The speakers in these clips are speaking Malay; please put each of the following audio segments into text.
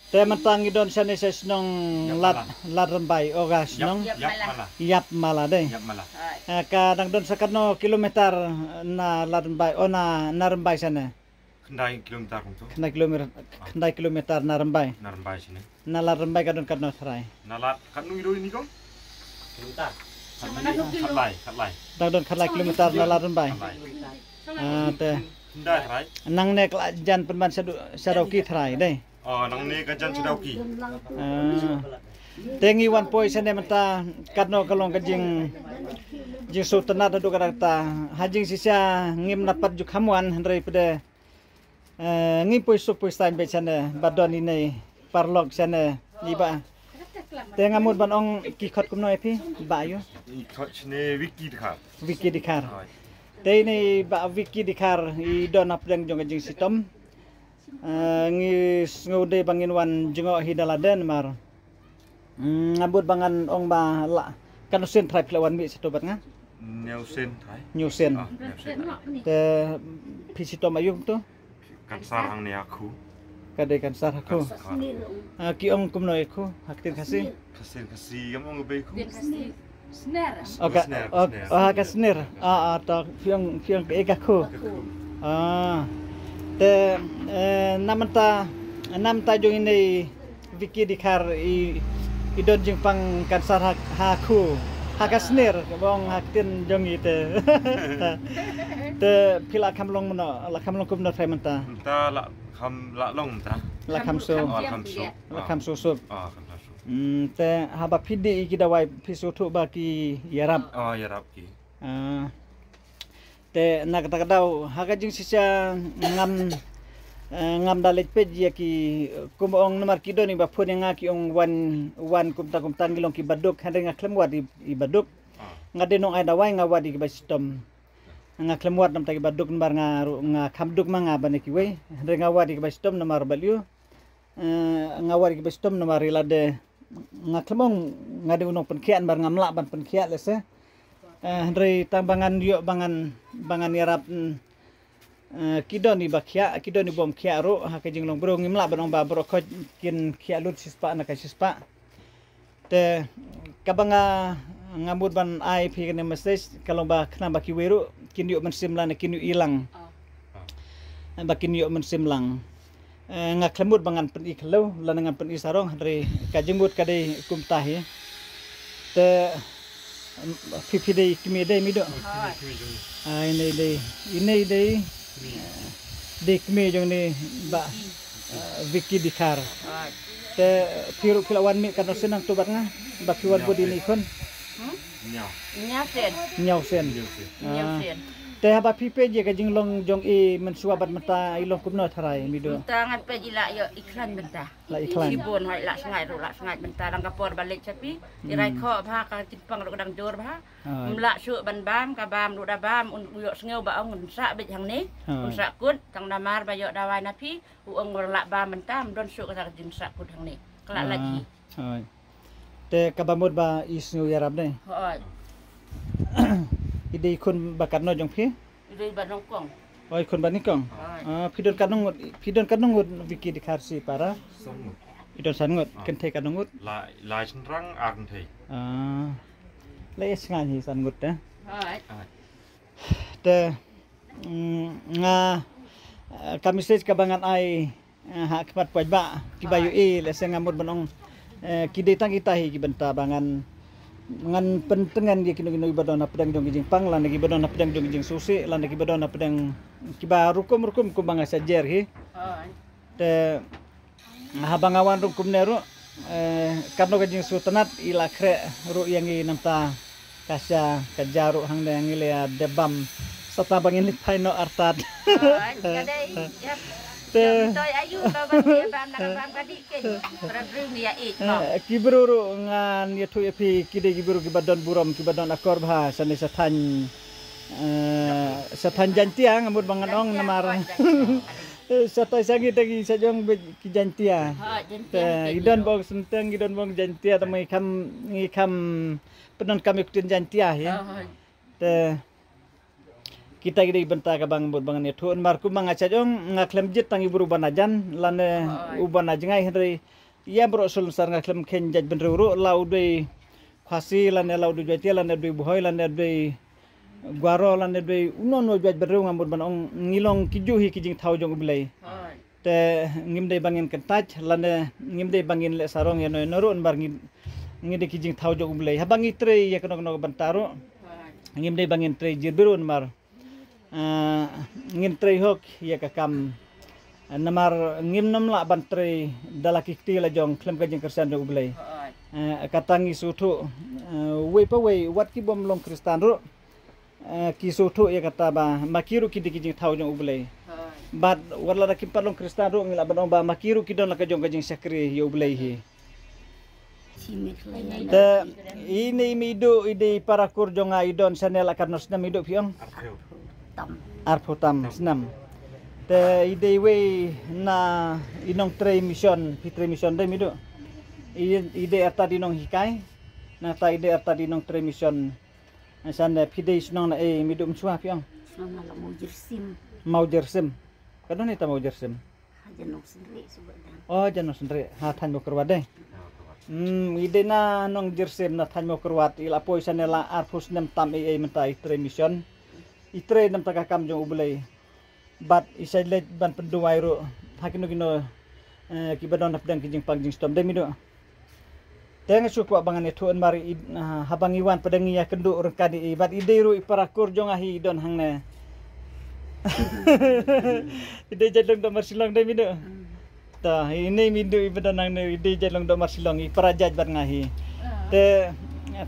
Te mentang idon sana senong lat rembai ogas nong yap mala deh. Kadang don sakano kilometer na lat rembai na rembai sana. Kendai kilometer untuk. Kendai kilometer na rembai. Na rembai sini. Na lat rembai kadon kadno serai. Na lat kanu ido ini kong? Kilometer. Katlai. Kadon kadai kilometer na lat rembai. Te. Kendai serai. Nang nek jan penban sadoki serai deh. Oh, nang ni kajan sedauki. Tengi wan poi sene menta kadno kalong kajing jing sultanat adu karata hajing sisa ngim napat juk hamuan handrai pada ngim poi sup poi stain be sene badon ini parlog sene iba tengamud ban ong kikot kumno epi ba yo Ikut sini wiki dikar te ini ba wiki dikar I don apdeng jong kajing sitom ngis ngode bangin wan jengok hidaladen mar ngabut bangan ong ba la kanusin trai pelawan mi setobat nga nyusen te pisitom ayum tu kan sarang ni aku kade kan sar aku ki ong kumno aku haktin kasih kamu ngebeku kasnir ta fiang ke ekaku te nam ta jong ini wiki dikar idon jing pang kansar haku hakasnir bong haktin jong ite te pila kamlong meno la kamlong kumno frementa ta la long ta la kamso sup kam sup te haba pidi ikidawai pisutu baki yarab yarab ki te nakatadaw hakajing sisa ngam dalit pej ya ki kumong nomor kido ni bapun nga ki ong wan kumta ngilong ki baduk hande nga klemwat I baduk ngadenong ay dawai nga wadi ki bastom nga klemwat nam tagi baduk nomor nga kamduk mga bane ki we hande nga wadi ki bastom nomor balyu nga wadi ki bastom nomor ilade nga klemong ngade unong penkian bar ngamla ban penkiat lese Hendri tambangan yuk bangan yarap kidon ni bakia kidon ni bom kia ro hakajing long bro ngimla banong ba bro ko kin kia lut sispa na sispa te kabanga ngambut ban ai pi ne message kalau ba kena baki weru kin yuk mensim lan kin yuk ilang bakin yuk mensim lang ngaklemut bangan pen iklo lan dengan pen isarong hendri kajingbut kadai kumtah ya te pipi dei kimi dei mido ini dei dei kimi jong ni ba wiki dikar te piru pilawan mi kan senang tobat nga ba piwan bodi ni kon nyau sen te haba pipe je ka jinglong jong I mensuabat mata ilong kumno tharai mido tangan pe jila yo iklan benta la iklan sibon hoi la sangai benta dang kapor balik sapi irai kho bha ka jinpang ro dang jor bha mla su ban bam ka bam ru da bam un yo sngew ba ong sa bit hang ni un sa kut tang damar ba yo dawai na pi u ong la bam benta don su ka jin sa kut hang ni kelak lagi hoi te kabamut ba isnu yarab ne hoi ide kun bakatno jong phi ide banong kong oi kun banikong pidon kanungut wiki dikarsi para idon sangut kente kanungut la senrang ang thei le sngai sangut ta hoi te nga kami stage kabangan ai hak kemat pajba kibayu le sengamut banong kidetang itahi kibenta bangan ngan pentengan dia kino ibadon pedang jong jing pang lan lagi ibadon pedang jong jing susi lan lagi ibadon pedang kiba rukum ku banga sajer hi te habangawan rukum neru karno kajing sultanat ila kre ru yang I namta kasya kajaru hang yang ile debam sata bangin lipai no artad te ayu ba bam na bam kadi ke pradru ni ya kiburu ngan yetu epi kide kiburu kibadon burom kibadon akor bha sane satan jantia ngamut banganong namar satai sangi tagi sajong kijantia idon bong senteng idon bong jantia tamai kam penon kami kutin jantia ya te kita gede benta ka bang bud bangan itu mar ku mangaca jong ngaklem jit tangi buru banajan lane uban ajengai hendri ia berusul sar ngaklem ken jaj benruru lau dei khasi lane lau dei jati lane dei buhoi lane dei guaro lane dei unon no jaj benru ngambut banong ngilong kijuhi kijing thau jong ublei te ngimde bangin kentaj lane ngimde bangin le sarong ya no norun bar ngide kijing thau jong ublei habangi tre ya kono bantaro ngimde bangin tre jirbirun mar ngin tre hok ya kakam namar ngimnom la bantre dalaki kti la jong klem kajing kersan jong ublei katangi sutu we pa we wat ki bom long kristan ro ki sutu ya kata ba makiru ki dijing thau jong ublei bat warla ki palong kristan ro ngila banong ba makiru ki don la kajong kajing sakri ya ublei hi te ini midu ide para kurjong idon sanel akan nosnam midu pion arputam senam te ide we na inong tre mission dai midu ide arta dinong hikai na ta ide arta dinong tre mission sana pide snong na midu msua pion mau jersim kadon ita mau jersim oh janok sendiri ha than mo kerwade ide na nong jersim na than mo kerwat ila poi sanela arpus nem tam mentai tre mission itre nam taka kam jong ublei bat isai let ban penduai ro hakino kino kibadon napdang kijing pangjing stom demi do teng suku abangan itu mari habangiwan pedangi ya kendu rengkadi bat ide ru iparakur jong ahi don hangne ide jalong do marsilong demi do ta ini mindu ibadanang ne ide jalong do marsilong iparajaj bat ngahi te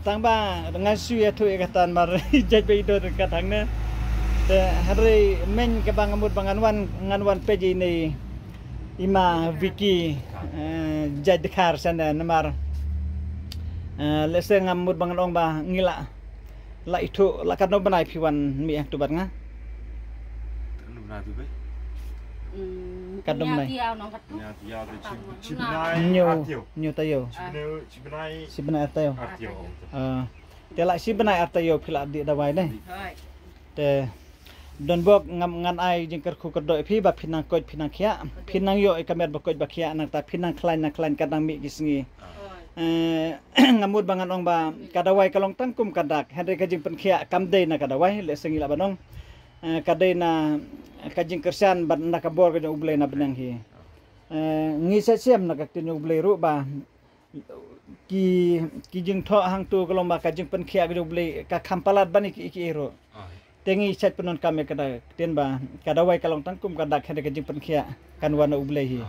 tangba dengan suya tu ikatan mar jaj be do dekat hangne te hari men ke bangamut nganwan peji ni ima Vicky jaj dekar sana namar lese ngamut bangan ong ba ngila la itu la kadno banai piwan mi ak tu bat nga kadno banai nyu tayo sibnai artayo te la sibnai artayo pila di dawai deh te don bok ngan ai jingker ku kerdo phi ba phinang koj phinang khia phinang yo kamer ba koj ba khia nang ta phinang klain kadang mi gisngi ngamut bangan ong ba kadawai kalong tangkum kadak hande kajing pen khia kamde na kadawai le sengi la banong kadai na kajing kersan ban na kabor ka ublei na benang hi ngi sa sem na kak tin ublei ru ba ki jing tho hang tu kalong ba kajing pen khia ka ublei ka khampalat bani ki ro tengi chat penon kami kada ten ba kadawai kalong tangkum kadak hande kajing pen khia kan wana ublei hi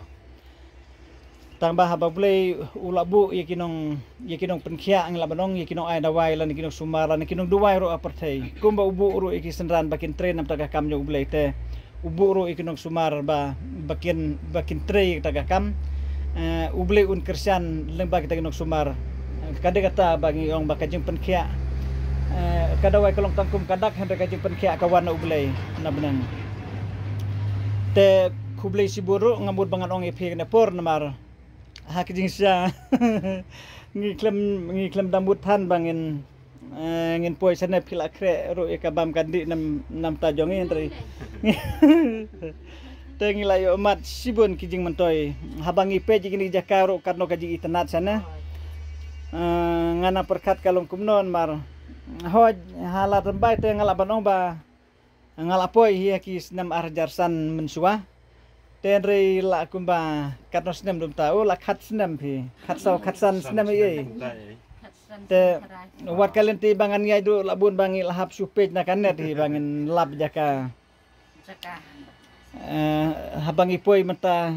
tambah haba ublei ulabu yakinong pen khia ang labanong yakinong ai dawai lan yakinong sumara yakinong duwai ro apartei kumba ubu ro iki senran bakin tren nam taga kam jo ublei te ubu ro yakinong sumar ba bakin tre taga kam ublei un kersan lembag taga sumar kade kata bagi ong bakajing pen khia kadawai kalong tangkum kadak hande kajing pen khia kawan ublei na benang te kublei siburu ngamut bangan ong epi na por namar hakijing sia ngiklem dambut than bangin ngin poi sana pila kre ro ekabam kandi nam tajongi entri tengi layo mat sibun kijing mentoi habangi peji gini jakaro karno kaji itanat sana ngana perkat kalong kumnon mar hoj halat rembai te ngala banong ba ngala poi hi kis nam arjarsan mensua tenri la kumba karno snem dum tau la khat snem phi khatsan snem ye te wat kalen ti bangan ngai du labun bangi lahap supej na kanet hi bangin lab jaka habangi poi menta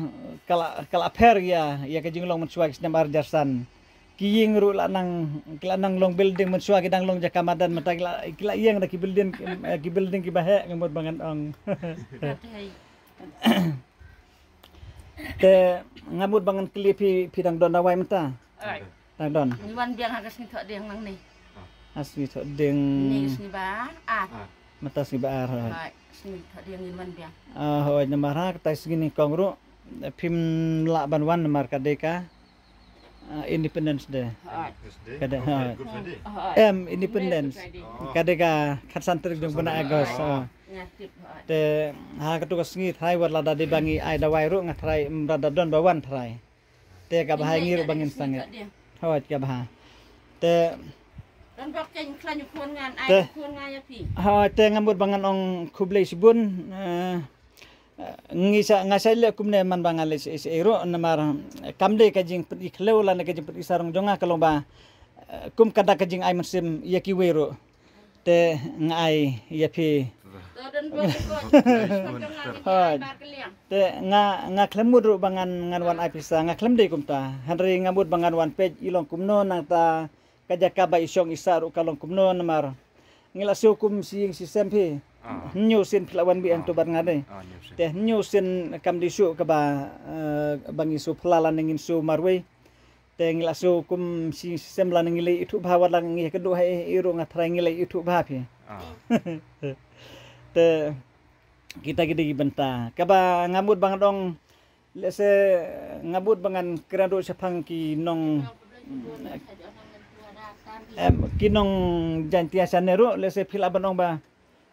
kala per ya kajing long mensua snem arjarsan kiying ru la nang long building mensua kidang long jaka madan menta kila yang da ki building ki bahe ngamut bangan ong te ngamut bangan klipi pidang don dawai menta tang don niwan biang hagas ni thok deng nang ni asmi thok deng ni sni ba mata sni ba hai sni thok deng niwan biang hoi namara ta sgini kongru phim la banwan namar kadeka Independence Day. Kada Good Friday. Independence. Kada ka khatsantrik dong bana Agos. Ngatip Te ha katukas ngi thai wat lada di bangi ai da wai ru ngathrai rada don bawan thrai. Te ka bahai ngi ru bangin sangat. Hawat ka bah. Te dan bak chen klan yu khon ngan ai khon ngan ya pi. ha te ngamut bangan ong khublei sibun ngisa ngasai kumne man bangale ero namar kamde kajing ikhlau la kajing isarong jonga kalomba kum kada kajing ai mesim yaki wero te ngai yapi Dan bak ko te nga klemut ru bangan ngan wan ai pisa nga klemde kumta hanri ngamut bangan wan page ilong kumno nang ta kajaka ba isyong isaru kalong kumno namar ngila sukum si sempi nyu sin pelawan bi ang tubar ngade teh nyu sin kam disu ka ba bangi su pelala ningin su marwe teh ngila sukum si semla ngile itu bawat lang ngi kedu hai iru ngatra ngile itu bapi te kita gidi benta ka ba ngamut bang dong lese ngabut bangan kerado sapang ki nong kinong jantia sanero lese phila banong ba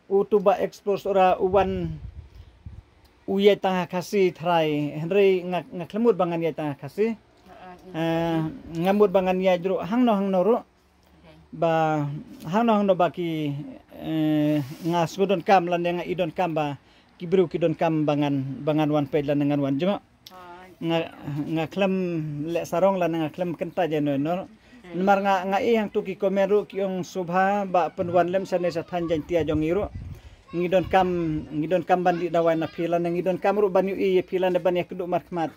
utuba expose ora uwan uye tangah kasih trai henry ngaklemut bangan ya tangah kasih ngamut bangan ya jero hangno ro ba hangno baki ngasudon kam lan yang idon kam ba kibru kidon kam bangan wan ped lan dengan wan jema ngaklem le sarong lan ngaklem kenta jeno no Nemar nga yang tuki komeru ki yung subha ba penwan lem sa than jantia jong iru ngidon kam bandi dawan na pila nang ngidon kam ru banyu i pila na ban yakdu markmat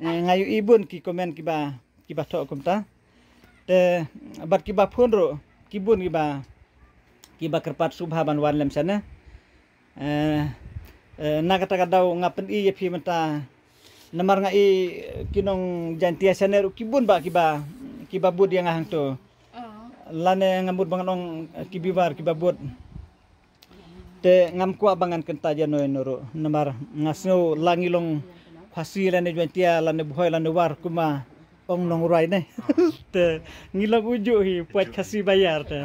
ngayu ibun ki komen ki ba to kumta te bat ki ba phun ru kibun ki ba kerpat subha ban wan lem sana na kata daw ngapen i pi menta nemar nga i kinong jantia saneru kibun ba kibabud yang ahang to lane ngamut banganong kibabud te ngamkwa bangan kenta jano enoro namar ngasno langilong phasi lane jantia lane buhoy lane war kuma ong nong rai ne te ngilong uju hi puat kasi bayar te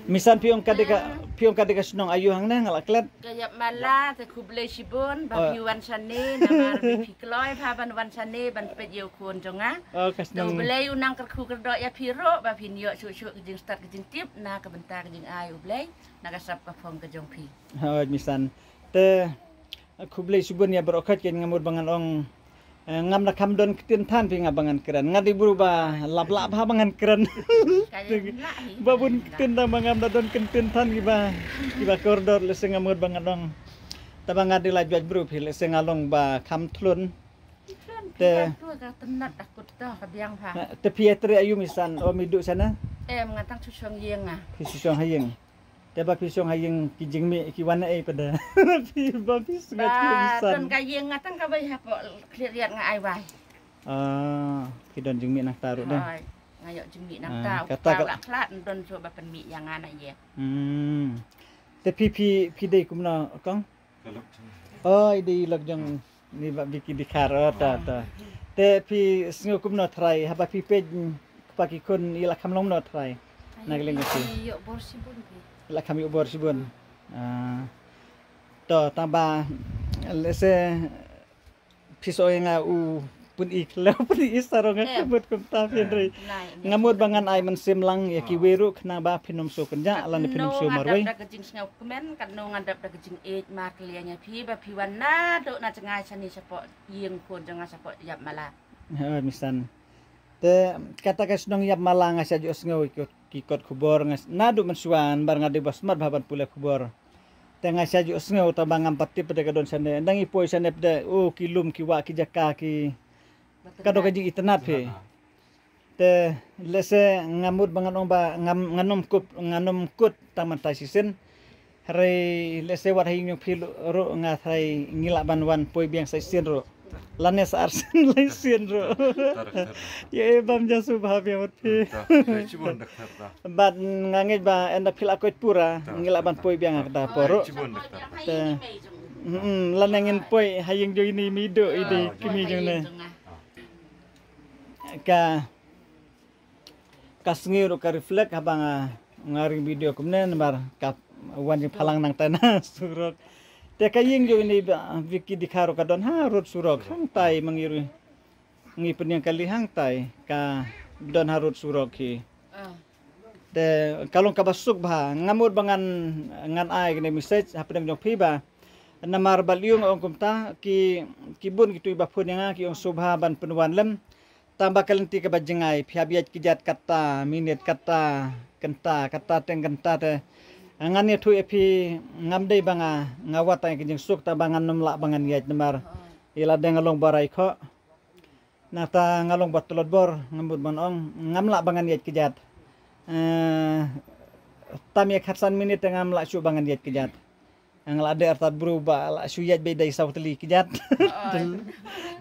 misan piong kadeka sunong ayuhang ne ngalaklet Gayap mala te kublai sibun babi wan sane namar bibi kloy pa ban wan sane ban pet yo kun jonga kasnong ublai unang kerku kerdok ya piro babi niyo cu kejing start kejing tip na kebentar kejing ai ublai na kasap ka phong kejong pi misan te kublai sibun ya berokat ken ngamur bangan ong ngam na kamdon kitin tan pi ngabangan keren ngadi berubah lap ha bangan keren babun kitin da mangam da don kitin tan giba koridor lese ngamur bangan dong tabang ngadi lajuaj bru pi lese ngalong ba kam tlun te tenat aku dah kabiang pa te pietri ayu misan o midu sana mengatang susong yeng susong hayeng te ba pisong hayeng kijing mi kiwana pada pi sungat misan don kayeng ngatang ka bay hapo lihat nga ai wai kidon jing mi nak taruh deh ngayok jing mi nang tau kala klat don coba pen mi yang ana ye te pi dei kumna kong dei log jang ni ba biki dikar ta te pi sngo kumna try haba pi pej paki kun ila kamlong no try nagling iti yo borsibun la kami ubor sibun to tamba lese piso nga u pun ikla pun isarong kabut kum ta pinri ngamut bangan ai mensim lang ya ki weru kna ba pinum so kenja lan pinum so marwai da kejing snau kemen kan no ngadap da kejing ej ma klianya pi ba pi wana do na cengai sani sapo yeng pun jangan sapo yap mala misan te kata kasnong yap mala nga sa jos ngau kikot kubor ngas nadu mensuan bar ngade basmar baban pula kubor tengah sa jos ngau tabang empati pada kadon sane ndang ipoi sane pada kilum kiwa kijaka ki kado kaji itenat pe te lese ngamut bangan ba nganom kut taman tasisen hari lese war hing pil ro ngathai ngila banwan poi biang saisen ro lanes arsen laisen ro ye bam jasu bhabi mot pe bat ngange ba enda pil akoit pura ngila ban poi biang da poro te lanengin poi hayeng jo ini mido ide kimi jone kasngir ka reflect habang ngaring video kumnen mar ka wan yung palang nang tanah surok te kaying jo ini Vicky dikharo kadon ha rut surok hang tai mangiru ngipun yang kali hang tai ka don harut surok ki te kalong kabasuk ba ngamud bangan ngan ai ni message hapdang jong piba namar balyung ong kumta ki kibun gitu iba pun yang ki ong subha ban penuan lem tambah kalenti ka bajengai piabiat kijat kata minit kata kenta kata teng kenta te ngan ni tu epi ngamdei banga ngawat ai kijing suk ta bangan nomla bangan yat namar ila deng ngalong barai kho nata ngalong bat telot bor ngambut ban ong ngamla bangan yat kijat tamia khatsan minit ngam la su bangan yat kijat ang la de artat berubah la su yat bedai sautli kijat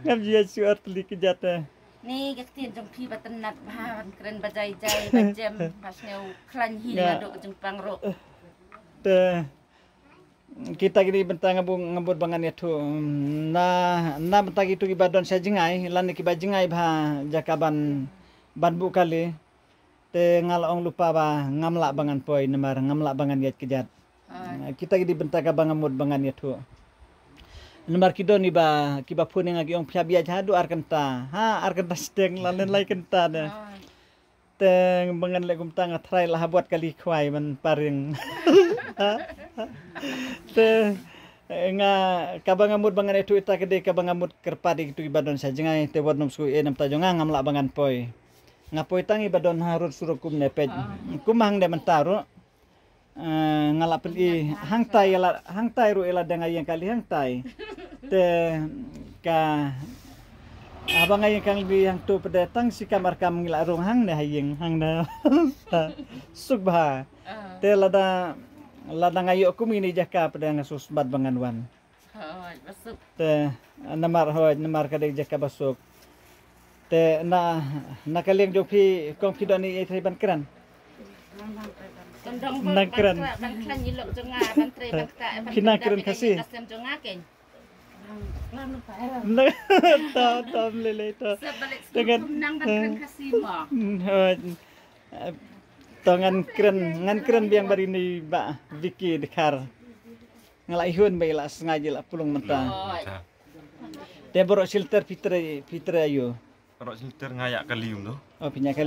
ngam yat su artli kijat ni gastin jong pi batenat bahan keren bajai-jai bajem pas ngeu klan hi ngaduk jeng pangro te kita gini bentang ngabut bangan itu na bentang itu ibadon sajengai lan ki bajengai bah jakaban banbu kali te ngalong lupa ba ngamla bangan poi nemar ngamla bangan yat kejat kita gini bentang ka bangamut bangan itu nemar kido ni ba kiba pun yang agi ong piabia jadu arkenta arkenta steng lan lai kenta ne teng bangan le gumtang atrai lah buat kali khwai man paring te nga kabangamut bangan itu ita kede kabangamut kerpadi itu ibadon sajengai te wadnom su enam tajonga ngamla bangan poi ngapoi tang ibadon harut surukum nepej kumang de mentaru ngalap peli hang tai ru ela dengan yang kali hang tai te ka abang ayang kang bi hang tu pedetang si kamar kam ngila rong hang ne hayeng hang na subha te lada ngayo kumini jaka pada ngasus bad banganwan basuk te namar kadek jaka basuk te na kaliang jopi kong pidani ai ban keran Nangkran. Bangklan yilok jonga bantre bangta. Kina keren kasih. Kasem jonga ken. Tam lele to. Dengan nang bangklan kasih mo. Tangan keren biang bari ni ba Vicky dekar. Ngalaihun ba ila sengaja la pulung menta. Dia borok filter fitre ayo. Kalau silter ngayak kalium tu. Oh pinyak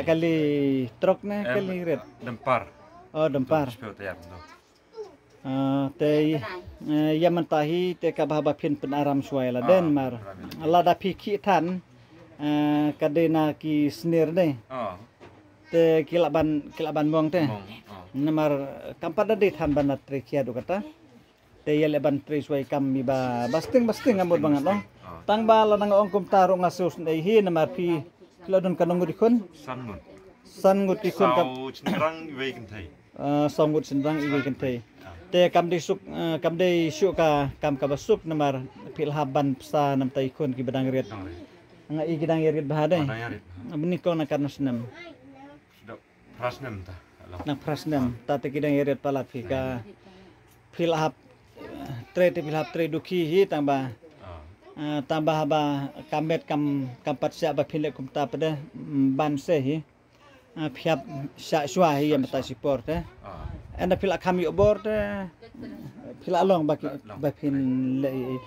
kali truk ne kali red. Dempar. Oh dempar. Spel tiap tu. Te ya mentahi te kabah pin penaram suai la den mar. Allah da piki tan kadena ki snir ne. Te kilaban mong te. Namar kampada de tan banat trekia do kata. Te ya leban tre suai kami ba basting amot banget no. Tang bala nang ongkom taro ngasus nei hi namar pi kilodon kanong dikon sangut dikon kap cenderang iwe kentai sangut cenderang iwe kentai te kam de syuk ka kam ka basuk namar pil haban psa nam tai kon ki badang ret nga i gidang ret bahade abni ko na karno senam prasnem ta na prasnem ta te gidang ret pala pi ka pil hab tre duki hi tamba tambah ba kamet kam patsia ba philek kumta pada ban se hi phiap sha shwa hi mata support anda phila kami obor phila long ba phin le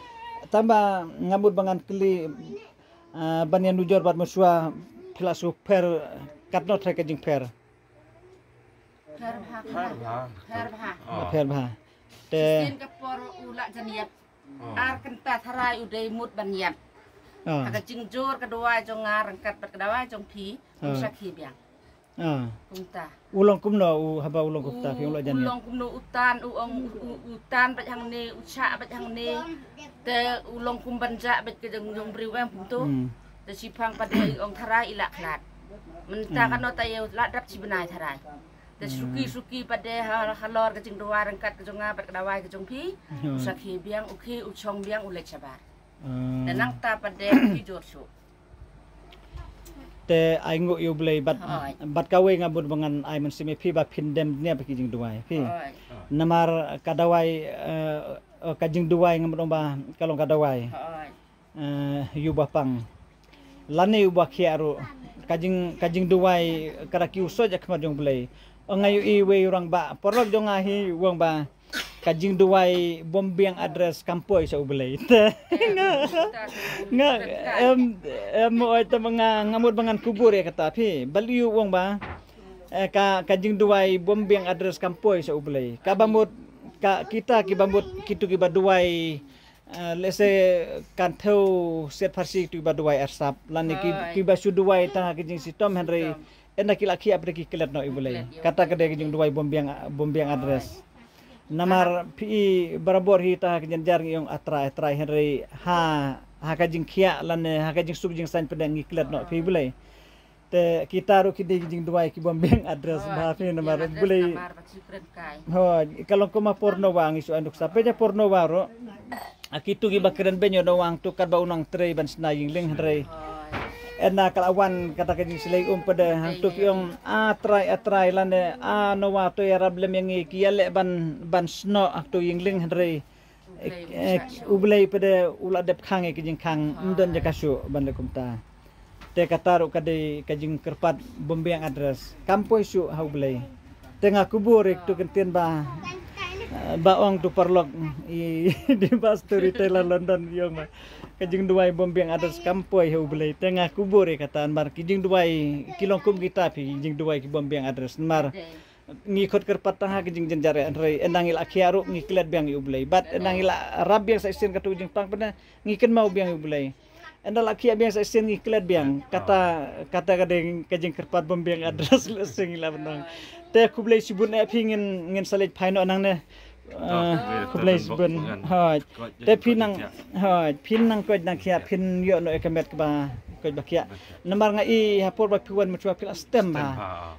tambah ngabut bangan kli banyan nujor bat muswa phila super katno tre ke jing per bha te kapor ulak janiap kenta tharai udai mut banyap aga jingjor kedua jong ngarangkat kedua jong pi sakhi biang kumta ulong kumno haba ulong kumta pi ulong janiap ulong kumno utan bat hang ne ucha bat hang ne te ulong kumbanja bat ke jong briwang punto te sipang pada ong tharai ilak klat menta kan no tayo ladap cibenai tharai te suki pada halor ke jing dua rangkat ke jong bat kedawai ke jong pi sakhi biang uki uchong biang ulek sabar dan nang ta pada pi jorsu te aingo yu blei bat kawe ngabut bangan ai men sime pi ba pindem ne ba ki jing duai pi namar kadawai ka jing duai ngam ba kalong kadawai yu bapang lani ubah kiaru kajing duai karaki uso jak majong belai ngayu iwe orang ba porlog jong ahi wong ba kajing duai bombiang address kampoi sa ubelai nga mo ito mga ngamud bangan kubur ya kata pi baliu wong ba kajing duai bombiang address kampoi sa ubelai kabamut kita kibambut kitu kibaduai lese kantau set farsi tu baduai arsap lani kibasu duai tang kijing sitom henry ena kilaki apre kilat no ibulai kata kede kijing duai bombiang address namar pi barabor hi ta kijing jar yung atra henry ha kajing kia lani ha kajing sub jing san pedang kilat no pi bulai te kita ru kide kijing duai ki bombiang address ba pi namar bulai ho kalau koma porno wang isu anduk sape ja porno waro akitu gi bakran benyo no wang tukar ba unang tre ban snaying ling hre ena kalawan kata kajing silay pada hantuk yung atray lane no wa to ya problem yang kiale ban sno aktu yingling hre ublay pada uladep khang kijing khang ndon jakasu ban lekumta te kataru kade kajing kerpat bombiang address kampoi su haublay tengah kubur tu kentien ba baong tu perlok di bas storyteller London yung kajing duai bombiang address kampoi haublay tengah kubur kataan mar kijing duai kilongkum kita pi kijing duai ki bombiang address mar ngikut kerpat tangha kijing jenjare andre endangil akhiaru ngiklet biang ublay bat endangil rabiang sa isin katu kijing pang pada ngiken mau biang ublay anda laki abang sa sen ngiklet biang kata kadeng kajing kerpat bombiang address leseng ila benang te kublai sibun e pingin ngin salit phaino nang ne kublai sibun ha te pinang ko nang khia pin yo no ekamet ba ko ba khia namar nga i hapor ba piwan mutua pila stem ba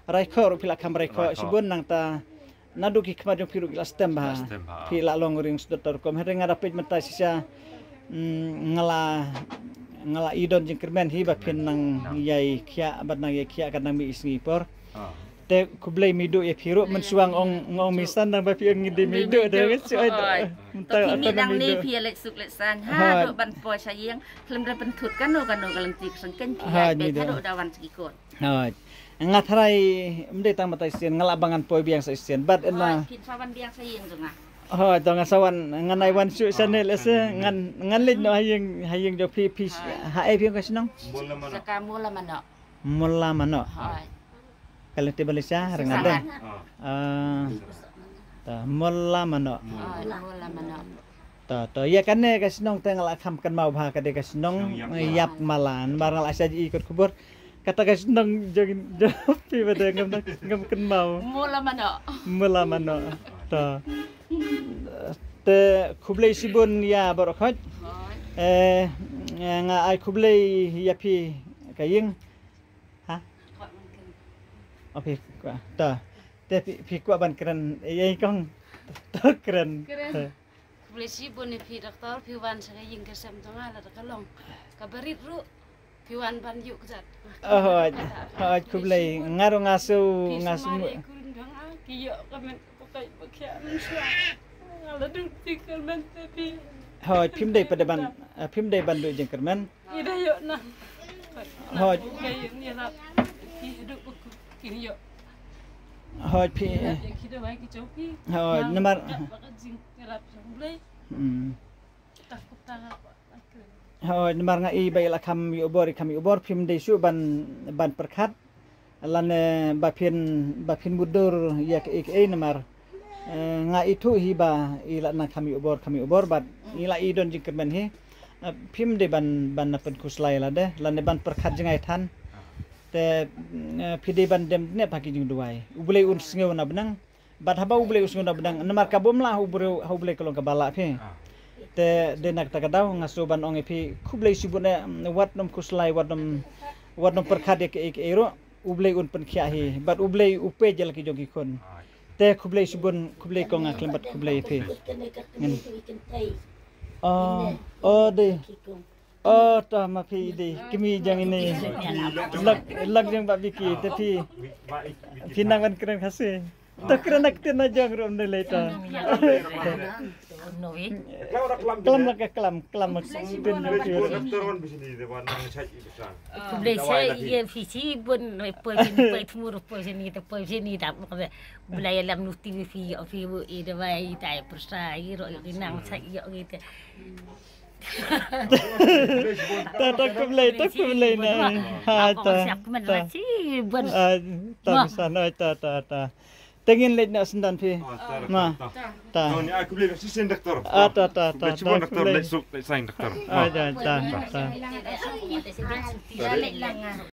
rai ko pila kam rai ko sibun nang ta naduki kmadong piru pila stem ba pila longoring sudator kom hering ada pej mentai sisa ngala idon jing kermen hi ba pin nang yai khia bat nang yai khia kan nang mi isngi por te kublai midu ya piru mensuang ngong misan nang ba pi ngidi midu de su ada tapi mi dang ni pi lek suk lek san ha do ban po sayang klem dan pentut kan no galanti sengken pi be ta do dawan sikot ha ngatrai mde tang matai sien ngala bangan poi biang sa sien bat ena pin sawan biang sayang tunga tong sawan nganai wan su sanel ese ngan lid no hayeng jo pi ha e piang kasnong saka mula mano kalau tiba Malaysia rengadeng ta mula mano ta ya kan ne kasnong tengah akam kan mau bah kade kasnong yap malan barang la saja ikut kubur kata kasnong jogin pi pada ngam kan mau mula mano ta te kublai sibun ya barokhat nga ai kublai ya pi kaying ha oke ta te pi kwa ban keren yai kong to keren kublai sibun pi doktor pi wan sa kaying kesem tonga la kalong kabarit ru pi wan ban yuk zat kublai ngaru ngasu kiyo kamen pakai pakaian ngala duk tikermen tapi phim dei ban do jeng kermen ida yo na kayu ni rap hidup buku kini yo pi kita baik copi nomor jing rap sampai takut tangan nomor ngai baila kami ubor phim dei su ban perkhat lan bapin mudur yak nomor nga itu hiba ila na kami ubor bat ila idon jingkermen hi phim de ban napen kuslai la de lan ban perkhat jengai than te pide ban dem ne paki jing duai ubule un sngeu na benang bat haba ubule usngeu na benang namar kabom la ubule kolong kabala phe te de nak takadaw ngaso ban ong phi kublai sibune wat nom kuslai wat nom perkhat ek ero ublay un pen khia hi bat ublay upe jel ki jogi kon te kublay subun kublay ko ngak lembat kublay pe de ta ma phi de kimi jang ini lag jang ba biki te phi nang ban kren khase to kren nak te na jang rom de leta Novi. Kelam lagi kelam maksudnya doktor kan bisa di depan nang cai besar. Boleh saya ia visi pun poi timur poi sini tak boleh dalam nuti fi ida vai tai persa iro nang sai yo gitu. tak kumlay na ha Siap mana sih pun. ta sana ta tingin late na sendan pi ma ta Ni aku beli asisten doktor. ta Cuma doktor lesuk sign doktor. ta Balik lang